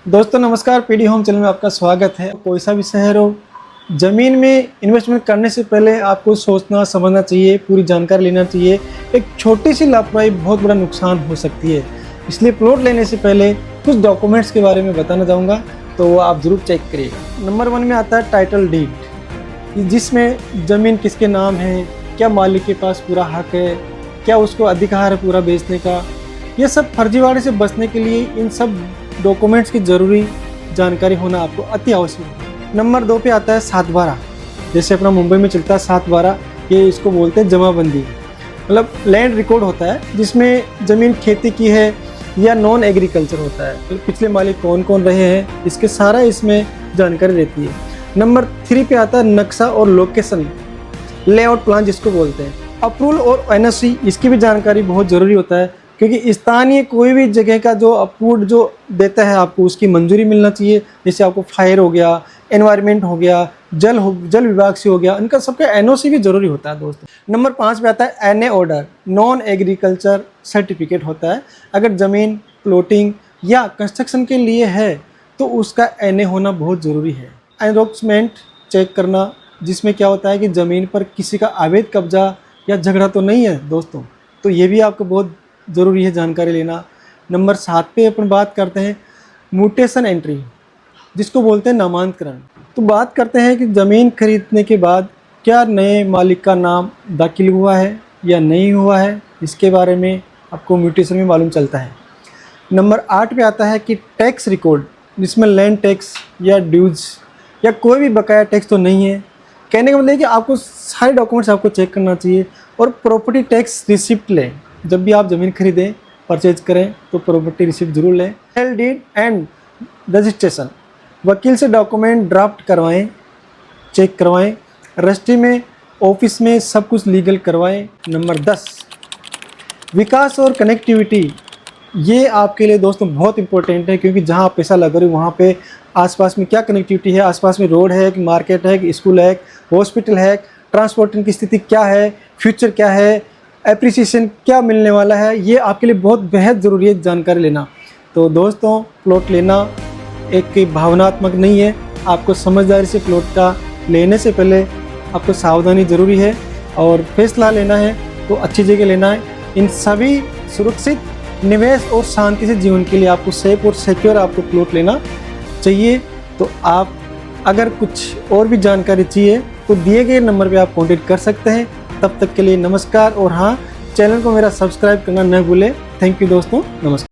दोस्तों नमस्कार, PD home channel में आपका स्वागत है। कोई सा भी शहर हो, ज़मीन में इन्वेस्टमेंट करने से पहले आपको सोचना समझना चाहिए, पूरी जानकारी लेना चाहिए। एक छोटी सी लापरवाही बहुत बड़ा नुकसान हो सकती है, इसलिए प्लॉट लेने से पहले कुछ डॉक्यूमेंट्स के बारे में बताना चाहूँगा, तो वो आप ज़रूर चेक करिएगा। नंबर 1 में आता है टाइटल डीड, जिसमें ज़मीन किसके नाम है, क्या मालिक के पास पूरा हक है, क्या उसको अधिकार है पूरा बेचने का। ये सब फर्जीवाड़े से बचने के लिए इन सब डॉक्यूमेंट्स की ज़रूरी जानकारी होना आपको अति आवश्यक है। नंबर 2 पे आता है 7/12, जैसे अपना मुंबई में चलता है 7/12, ये इसको बोलते हैं जमाबंदी। मतलब लैंड रिकॉर्ड होता है जिसमें ज़मीन खेती की है या नॉन एग्रीकल्चर होता है, मतलब पिछले मालिक कौन कौन रहे हैं, इसके सारा इसमें जानकारी रहती है। नंबर 3 पे आता है नक्शा और लोकेशन, लेआउट प्लान जिसको बोलते हैं। अप्रूवल और एनओसी, इसकी भी जानकारी बहुत ज़रूरी होता है, क्योंकि स्थानीय कोई भी जगह का जो अप्रूव जो देता है आपको उसकी मंजूरी मिलना चाहिए। जैसे आपको फायर हो गया, एनवायरनमेंट हो गया, जल विभाग से हो गया, इनका सबका एनओसी भी ज़रूरी होता है दोस्तों। नंबर 5 पे आता है NA order, non agriculture certificate होता है। अगर ज़मीन प्लॉटिंग या कंस्ट्रक्शन के लिए है तो उसका एनए होना बहुत ज़रूरी है। एनरोचमेंट चेक करना, जिसमें क्या होता है कि ज़मीन पर किसी का अवैध कब्जा या झगड़ा तो नहीं है दोस्तों, तो ये भी आपको बहुत ज़रूरी है जानकारी लेना। नंबर 7 पे अपन बात करते हैं म्यूटेशन एंट्री, जिसको बोलते हैं नामांतरण। तो बात करते हैं कि ज़मीन खरीदने के बाद क्या नए मालिक का नाम दाखिल हुआ है या नहीं हुआ है, इसके बारे में आपको म्यूटेशन में मालूम चलता है। नंबर 8 पे आता है कि टैक्स रिकॉर्ड, जिसमें लैंड टैक्स या ड्यूज या कोई भी बकाया टैक्स तो नहीं है। कहने का मतलब है कि आपको सारे डॉक्यूमेंट्स आपको चेक करना चाहिए। और प्रॉपर्टी टैक्स रिसिप्ट लें, जब भी आप ज़मीन खरीदें परचेज करें तो प्रॉपर्टी रिसिप्ट जरूर लें। टाइटल डीड एंड रजिस्ट्रेशन, वकील से डॉक्यूमेंट ड्राफ्ट करवाएं, चेक करवाएं। रजिस्ट्री में ऑफिस में सब कुछ लीगल करवाएं। नंबर 10 विकास और कनेक्टिविटी, ये आपके लिए दोस्तों बहुत इंपॉर्टेंट है, क्योंकि जहाँ आप पैसा लगा रहे हो वहाँ पे आसपास में क्या कनेक्टिविटी है, आसपास में रोड है कि मार्केट है कि स्कूल है, हॉस्पिटल है, ट्रांसपोर्टिंग की स्थिति क्या है, फ्यूचर क्या है, एप्रिसिएशन क्या मिलने वाला है, ये आपके लिए बहुत बेहद ज़रूरी है जानकारी लेना। तो दोस्तों प्लॉट लेना एक भावनात्मक नहीं है, आपको समझदारी से प्लॉट का लेने से पहले आपको सावधानी ज़रूरी है, और फैसला लेना है तो अच्छी जगह लेना है। इन सभी सुरक्षित निवेश और शांति से जीवन के लिए आपको सेफ और सिक्योर आपको प्लॉट लेना चाहिए। तो आप अगर कुछ और भी जानकारी चाहिए तो दिए गए नंबर पे आप कांटेक्ट कर सकते हैं। तब तक के लिए नमस्कार, और हाँ, चैनल को मेरा सब्सक्राइब करना न भूलें। थैंक यू दोस्तों, नमस्कार।